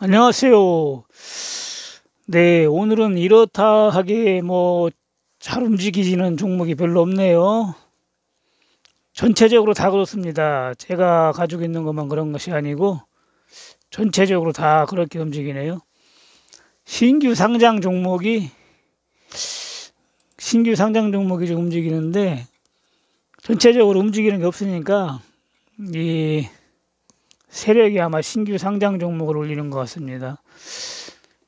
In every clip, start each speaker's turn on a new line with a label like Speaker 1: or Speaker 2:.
Speaker 1: 안녕하세요. 네, 오늘은 이렇다 하게 잘 움직이지는 종목이 별로 없네요. 전체적으로 다 그렇습니다. 제가 가지고 있는 것만 그런 것이 아니고 전체적으로 다 그렇게 움직이네요. 신규 상장 종목이 좀 움직이는데 전체적으로 움직이는 게 없으니까 이 세력이 아마 신규 상장 종목을 올리는 것 같습니다.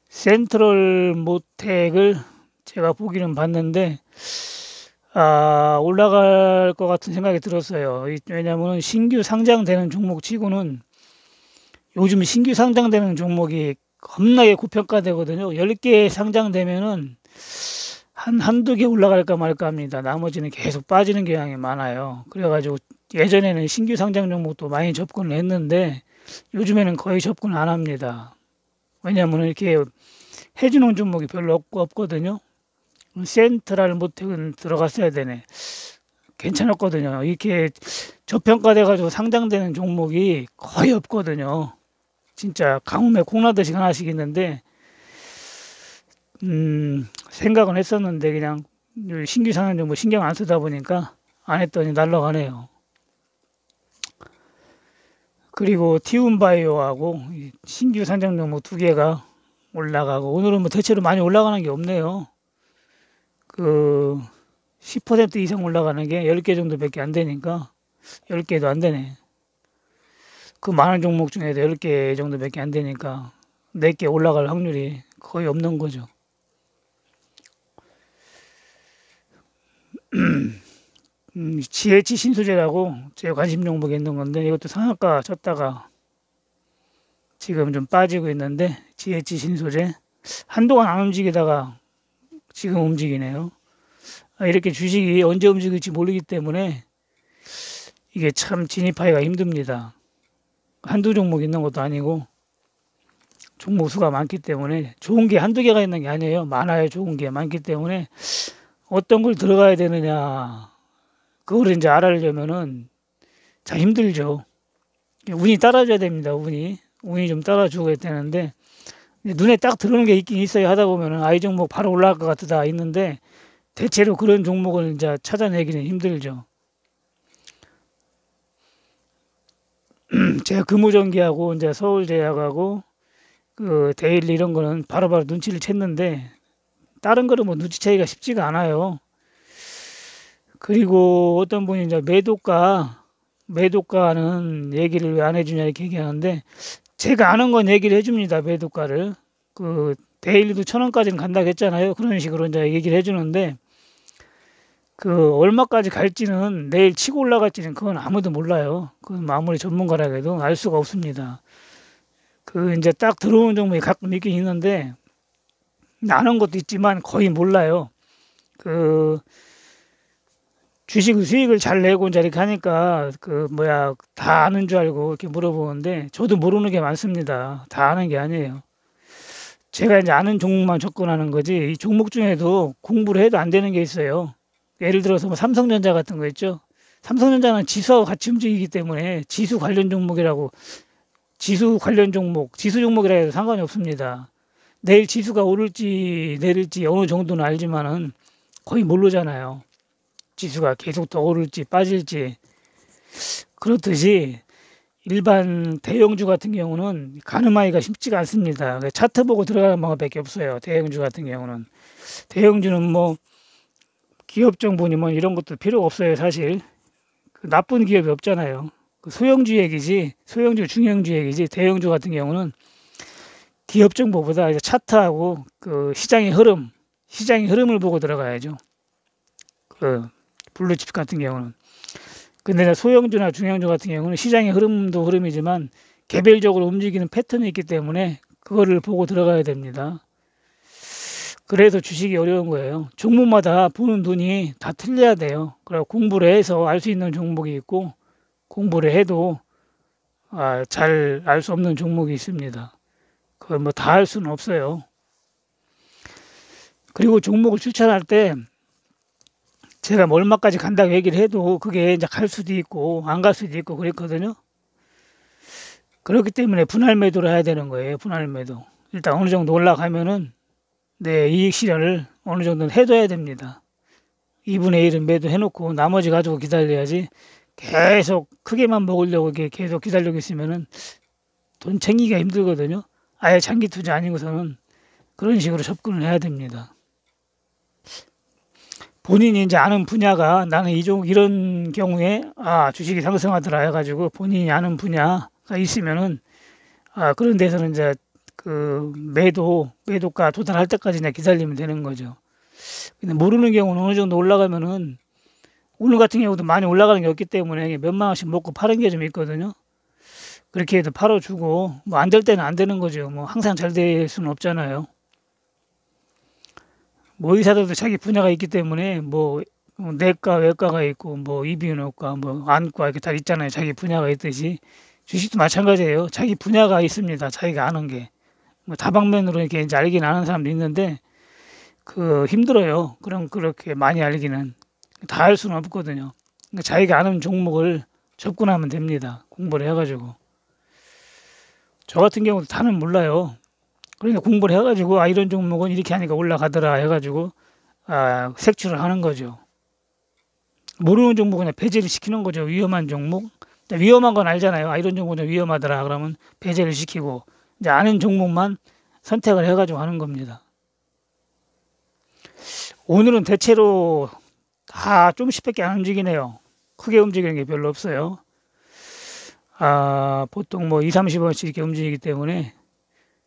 Speaker 1: 센트럴 모텍을 제가 보기는 봤는데 올라갈 것 같은 생각이 들었어요. 왜냐하면 신규 상장되는 종목 치고는 요즘 신규 상장되는 종목이 겁나게 고평가되거든요. 10개 상장되면은 한두 개 올라갈까 말까 합니다. 나머지는 계속 빠지는 경향이 많아요. 그래가지고 예전에는 신규 상장 종목도 많이 접근을 했는데 요즘에는 거의 접근 안 합니다. 왜냐하면 이렇게 해주는 종목이 별로 없거든요. 센트럴 모텍은 들어갔어야 되네. 괜찮았거든요. 이렇게 저평가돼가지고 상장되는 종목이 거의 없거든요. 진짜 가뭄에 콩나듯이 하나씩 있는데 생각은 했었는데 그냥 신규 상장 종목 신경 안 쓰다 보니까 안 했더니 날라가네요. 그리고 티움바이오하고 신규 상장 종목 두 개가 올라가고 오늘은 대체로 많이 올라가는 게 없네요. 10% 이상 올라가는 게 10개 정도밖에 안 되니까 10개도 안 되네. 그 많은 종목 중에도 10개 정도밖에 안 되니까 4개 올라갈 확률이 거의 없는 거죠. GH 신소재라고 제 관심 종목에 있는 건데 이것도 상한가 쳤다가 지금 좀 빠지고 있는데 GH 신소재 한동안 안 움직이다가 지금 움직이네요. 이렇게 주식이 언제 움직일지 모르기 때문에 이게 참 진입하기가 힘듭니다. 한두 종목 있는 것도 아니고 종목 수가 많기 때문에 좋은 게 한두 개가 있는 게 아니에요. 많아요. 좋은 게 많기 때문에 어떤 걸 들어가야 되느냐 그걸 이제 알아려면은 참 힘들죠. 운이 따라줘야 됩니다. 운이 좀 따라주고 되는데 눈에 딱 들어오는 게 있긴 있어요. 하다 보면은 이 종목 바로 올라갈 것 같다 있는데 대체로 그런 종목을 이제 찾아내기는 힘들죠. 제가 금호전기하고 이제 서울제약하고 그 데일리 이런 거는 바로바로 눈치를 챘는데 다른 거는 눈치채기가 쉽지가 않아요. 그리고 어떤 분이 이제 매도가는 얘기를 왜 안 해주냐 이렇게 얘기하는데 제가 아는 건 얘기를 해줍니다. 매도가를 데일리도 1,000원까지는 간다고 했잖아요. 그런 식으로 이제 얘기를 해주는데 얼마까지 갈지는 내일 치고 올라갈지는 그건 아무도 몰라요. 그건 아무리 전문가라 해도 알 수가 없습니다. 이제 딱 들어오는 종목이 가끔 있긴 있는데 아는 것도 있지만 거의 몰라요. 주식 수익을 잘 내고 이제 이렇게 하니까 다 아는 줄 알고 이렇게 물어보는데 저도 모르는 게 많습니다. 다 아는 게 아니에요. 제가 이제 아는 종목만 접근하는 거지 이 종목 중에도 공부를 해도 안 되는 게 있어요. 예를 들어서 삼성전자 같은 거 있죠. 삼성전자는 지수하고 같이 움직이기 때문에 지수 관련 종목이라고 지수 종목이라 해도 상관이 없습니다. 내일 지수가 오를지 내릴지 어느 정도는 알지만은 거의 모르잖아요. 지수가 계속 더 오를지 빠질지 그렇듯이 일반 대형주 같은 경우는 가늠하기가 쉽지가 않습니다. 차트 보고 들어가는 방법밖에 없어요. 대형주 같은 경우는 대형주는 기업 정보니 이런 것도 필요 없어요. 사실 나쁜 기업이 없잖아요. 소형주 얘기지 소형주 중형주 얘기지 대형주 같은 경우는 기업 정보보다 이제 차트하고 시장의 흐름을 보고 들어가야죠. 블루칩 같은 경우는. 근데 소형주나 중형주 같은 경우는 시장의 흐름도 흐름이지만 개별적으로 움직이는 패턴이 있기 때문에 그거를 보고 들어가야 됩니다. 그래서 주식이 어려운 거예요. 종목마다 보는 눈이 다 틀려야 돼요. 그리고 공부를 해서 알 수 있는 종목이 있고 공부를 해도 잘 알 수 없는 종목이 있습니다. 그걸 다 할 수는 없어요. 그리고 종목을 추천할 때 제가 얼마까지 간다고 얘기를 해도 그게 이제 갈 수도 있고 안 갈 수도 있고 그랬거든요. 그렇기 때문에 분할 매도를 해야 되는 거예요. 분할 매도. 일단 어느 정도 올라가면은 내 이익 실현을 어느 정도는 해둬야 됩니다. 2분의 1은 매도해 놓고 나머지 가지고 기다려야지 계속 크게만 먹으려고 이렇게 계속 기다리고 있으면은 돈 챙기기가 힘들거든요. 아예 장기 투자 아니고서는 그런 식으로 접근을 해야 됩니다. 본인이 이제 아는 분야가 나는 이런 경우에 주식이 상승하더라 해가지고 본인이 아는 분야가 있으면은 그런 데서는 이제 그 매도가 도달할 때까지 이제 기다리면 되는 거죠. 근데 모르는 경우는 어느 정도 올라가면은 오늘 같은 경우도 많이 올라가는 게 없기 때문에 몇만 원씩 먹고 파는 게 좀 있거든요. 그렇게 해도 팔아주고 뭐 안 될 때는 안 되는 거죠. 뭐 항상 잘 될 수는 없잖아요. 뭐 의사들도 자기 분야가 있기 때문에 뭐 내과, 외과가 있고 뭐 이비인후과, 뭐 안과 이렇게 다 있잖아요. 자기 분야가 있듯이 주식도 마찬가지예요. 자기 분야가 있습니다. 자기가 아는 게. 뭐 다방면으로 이렇게 이제 알긴 아는 사람도 있는데 그 힘들어요. 그럼 그렇게 많이 알기는 다 할 수는 없거든요. 그러니까 자기가 아는 종목을 접근하면 됩니다. 공부를 해가지고. 저 같은 경우도 다는 몰라요. 그러니까 공부를 해가지고 이런 종목은 이렇게 하니까 올라가더라 해가지고 색출을 하는 거죠. 모르는 종목은 그냥 배제를 시키는 거죠. 위험한 종목. 위험한 건 알잖아요. 이런 종목은 위험하더라 그러면 배제를 시키고 이제 아는 종목만 선택을 해가지고 하는 겁니다. 오늘은 대체로 다 조금씩밖에 안 움직이네요. 크게 움직이는 게 별로 없어요. 보통 뭐 2, 30원씩 이렇게 움직이기 때문에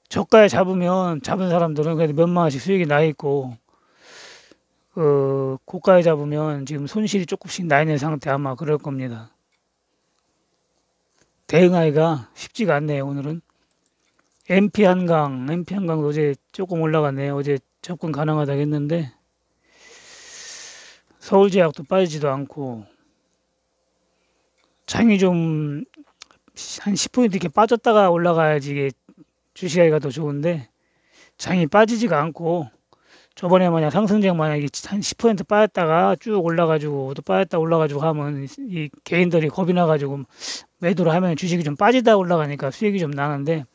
Speaker 1: 저가에 잡은 사람들은 그래도 몇만 원씩 수익이 나 있고 고가에 잡으면 지금 손실이 조금씩 나 있는 상태 아마 그럴 겁니다. 대응하기가 쉽지가 않네요. 오늘은 MP 한강도 어제 조금 올라갔네요. 어제 접근 가능하다고 했는데 서울제약도 빠지지도 않고 장이 좀 한 10% 이렇게 빠졌다가 올라가야지 이게 주식하기가 더 좋은데 장이 빠지지가 않고 저번에 만약 상승장 만약에 한 10% 빠졌다가 쭉 올라가지고 또 빠졌다 올라가지고 하면 이 개인들이 겁이 나가지고 매도를 하면 주식이 좀 빠지다 올라가니까 수익이 좀 나는데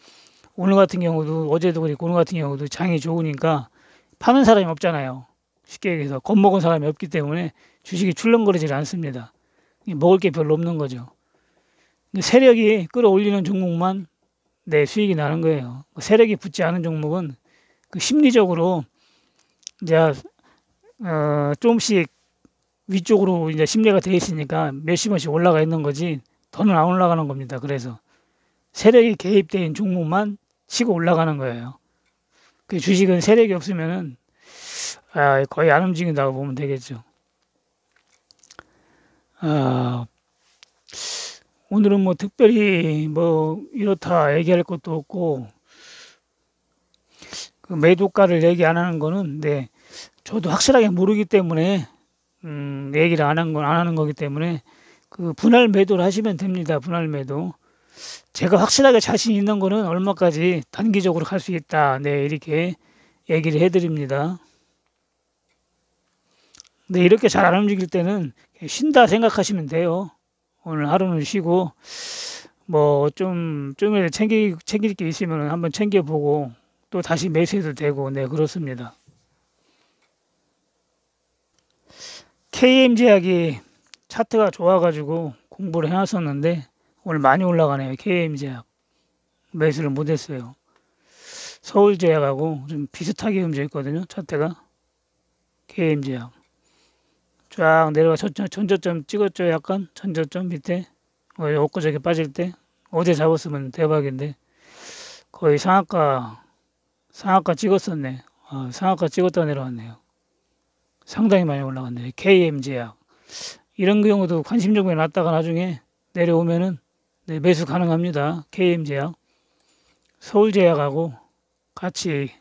Speaker 1: 오늘 같은 경우도 어제도 그렇고 오늘 같은 경우도 장이 좋으니까 파는 사람이 없잖아요. 쉽게 얘기해서 겁먹은 사람이 없기 때문에 주식이 출렁거리질 않습니다. 먹을 게 별로 없는 거죠. 세력이 끌어올리는 종목만 내 수익이 나는 거예요. 세력이 붙지 않은 종목은 그 심리적으로 이제 조금씩 위쪽으로 이제 심리가 돼 있으니까 몇십 원씩 올라가 있는 거지 더는 안 올라가는 겁니다. 그래서 세력이 개입된 종목만 치고 올라가는 거예요. 그 주식은 세력이 없으면은 거의 안 움직인다고 보면 되겠죠. 오늘은 뭐 특별히 뭐 이렇다 얘기할 것도 없고 그 매도가를 얘기 안 하는 거는 저도 확실하게 모르기 때문에 얘기를 안 하는 거기 때문에 그 분할 매도를 하시면 됩니다. 분할 매도. 제가 확실하게 자신 있는 거는 얼마까지 단기적으로 갈 수 있다. 이렇게 얘기를 해드립니다. 이렇게 잘 안 움직일 때는 쉰다 생각하시면 돼요. 오늘 하루는 쉬고 뭐 좀이라도 챙길 게 있으면 한번 챙겨보고 또 다시 매수해도 되고 그렇습니다. KM제약이 차트가 좋아가지고 공부를 해놨었는데 오늘 많이 올라가네요. KM제약 매수를 못했어요. 서울제약하고 좀 비슷하게 움직였거든요. 차트가 KM제약 쫙 내려가 전저점 찍었죠. 약간 전저점 밑에 엊그저께 빠질 때 어제 잡았으면 대박인데 거의 상한가 찍었었네. 상한가 찍었다 내려왔네요. 상당히 많이 올라갔네요. KM제약 이런 경우도 관심 종목에 놨다가 나중에 내려오면은 매수 가능합니다. KM제약 서울제약하고 같이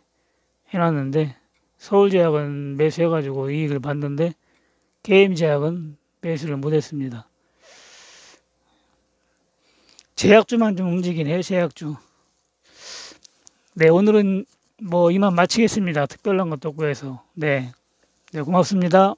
Speaker 1: 해놨는데 서울제약은 매수해가지고 이익을 봤는데 KM제약은 매수를 못했습니다. 제약주만 좀 움직이긴 해요. 제약주. 오늘은 뭐 이만 마치겠습니다. 특별한 것도 없고 해서. 고맙습니다.